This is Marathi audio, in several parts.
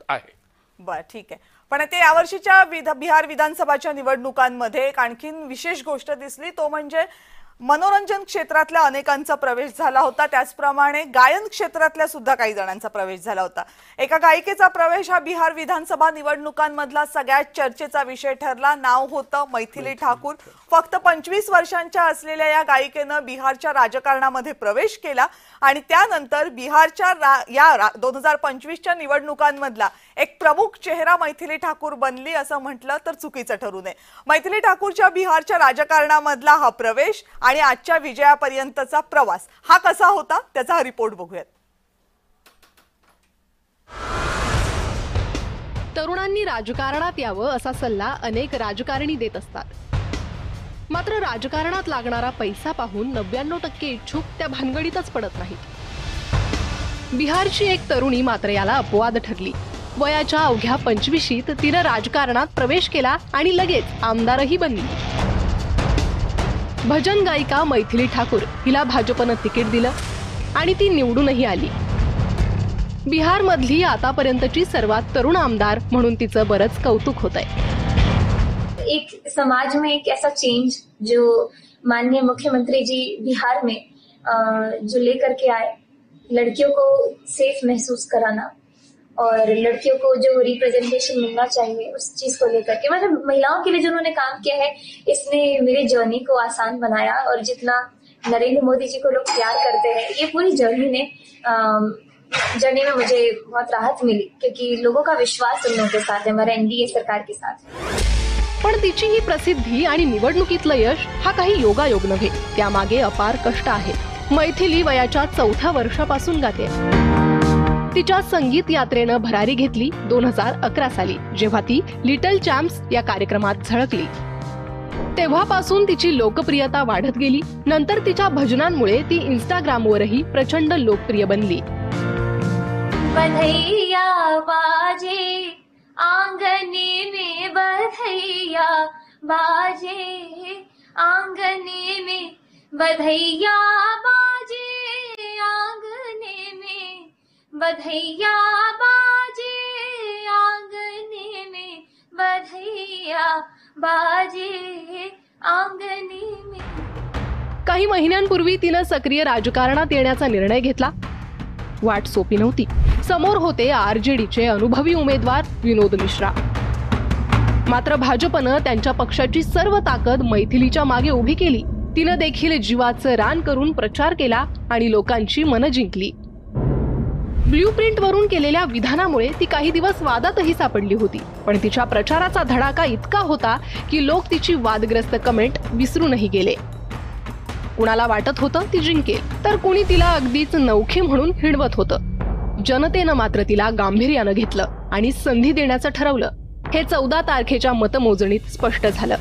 आहे। बरं, ठीक आहे। पण ते यावर्षीच्या बिहार विधानसभाच्या निवडणुकांमध्ये एक आणखीन विशेष गोष्ट दिसली, तो म्हणजे मनोरंजन क्षेत्रातल्या अनेकांचा प्रवेश झाला होता, त्याचप्रमाणे गायन क्षेत्रातल्या सुद्धा काही जणांचा प्रवेश झाला होता। एका गायिकेचा प्रवेश हा बिहार विधानसभा निवडणुकांमधला सगळ्यात चर्चेचा विषय ठरला। नाव होतं मैथिली ठाकूर। फक्त 25 वर्षांच्या असलेल्या या गायिकेनं बिहारच्या राजकारणामध्ये प्रवेश केला आणि त्यानंतर बिहारच्या या 2025च्या निवडणुकांमधला एक प्रमुख चेहरा मैथिली ठाकूर बनली असं म्हटलं तर चुकीचं ठरू नये। मैथिली ठाकूरच्या बिहारच्या राजकारणामधला हा प्रवेश आणि आजच्या विजयापर्यंतचा प्रवास हा कसा होता त्याचा हा रिपोर्ट बघूयात। तरुणांनी राजकारणात यावं असा सल्ला अनेक राजकारणी देत असतात, मात्र राजकारणात लागणारा पैसा पाहून 99% इच्छुक त्या भानगडीतच पडत नाहीत। बिहारची एक तरुणी मात्र याला अपवाद ठरली। वयाच्या अवघ्या 25शीत तिनं राजकारणात प्रवेश केला आणि लगेच आमदारही बनली। भजन गायिका मैथिली ठाकूर हिला भाजपनं तिकीट दिलं आणि ती निवडूनही आली। बिहारमधली आतापर्यंतची सर्वात तरुण आमदार म्हणून तिचं बरंच कौतुक होतंय। एक समाज में एक ऐसा चेंज जो माननीय मुख्यमंत्री जी बिहार में जो लेकर के आए, लड़कियों को सेफ महसूस कराना और लड़कियों को जो रिप्रेजेंटेशन मिलना चाहिए उस चीज को लेकर के, मतलब महिलाओं के लिए जो उन्होंने काम किया है इसने मेरी जर्नी को आसान बनाया। और जितना नरेंद्र मोदी जी को लोग प्यार करते हैं, ये पूरी जर्नी में मुझे बहुत राहत मिली क्योंकि लोगों का विश्वास उन लोगों के साथ है, हमारे एनडीए सरकार के साथ। पण तिची ही प्रसिद्धी आणि निवडणुकीतलं यश हा काही योगायोग नव्हे, त्यामागे अपार कष्ट आहे। मैथिली वयाच्या 4थ्या वर्षापासून गाते। तिच्या संगीत यात्रेनं भरारी घेतली 2011 साली, जेव्हा ती लिटल चॅम्प्स या कार्यक्रमात झळकली। तेव्हापासून तिची लोकप्रियता वाढत गेली। नंतर तिच्या भजनांमुळे ती इंस्टाग्रामवरही प्रचंड लोकप्रिय बनली। बधैया बाजे आंगने में, बधैया बाजे आंगने में, बधैया बाजे आंगने में, बधैया बाजे आंगने में, बधैया बाजे आंगने में। काही महिन्यांपूर्वी तिनं सक्रिय राजकारणात येण्याचा निर्णय घेतला। वाट सोपी नव्हती। समोर होते आरजेडीचे अनुभवी उमेदवार विनोद मिश्रा, मात्र भाजपनं त्यांच्या पक्षाची सर्व ताकद मैथिलीच्या मागे उभी केली। तिनं देखील जीवाचं रान करून प्रचार केला आणि लोकांची मनं जिंकली। ब्ल्यूप्रिंट वरून केलेल्या विधानामुळे ती काही दिवस वादातही सापडली होती, पण तिच्या प्रचाराचा धडाका इतका होता की लोक तिची वादग्रस्त कमेंट विसरूनही गेले। कुणाला वाटत होतं ती जिंकेल, तर कुणी तिला अगदीच नवखी म्हणून हिणवत होतं। जनतेनं मात्र तिला गांभीर्यानं घेतलं आणि संधी देण्याचं ठरवलं। हे 14 तारखेच्या मतमोजणीत स्पष्ट झालं।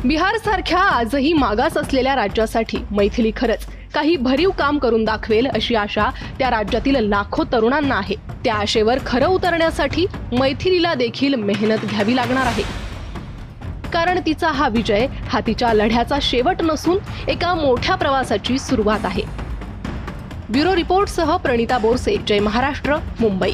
बिहार सारख्या आजही मागास असलेल्या राज्यासाठी मैथिली खरंच काही भरीव काम करून दाखवेल अशी आशा त्या राज्यातील लाखो तरुणांना आहे। त्या आशेवर खरं उतरण्यासाठी मैथिलीला देखील मेहनत घ्यावी लागणार आहे, कारण तिचा हा विजय हा तिच्या लढ्याचा शेवट नसून एका मोठ्या प्रवासाची सुरुवात आहे। ब्युरो रिपोर्टसह प्रणिता बोरसे, जय महाराष्ट्र, मुंबई।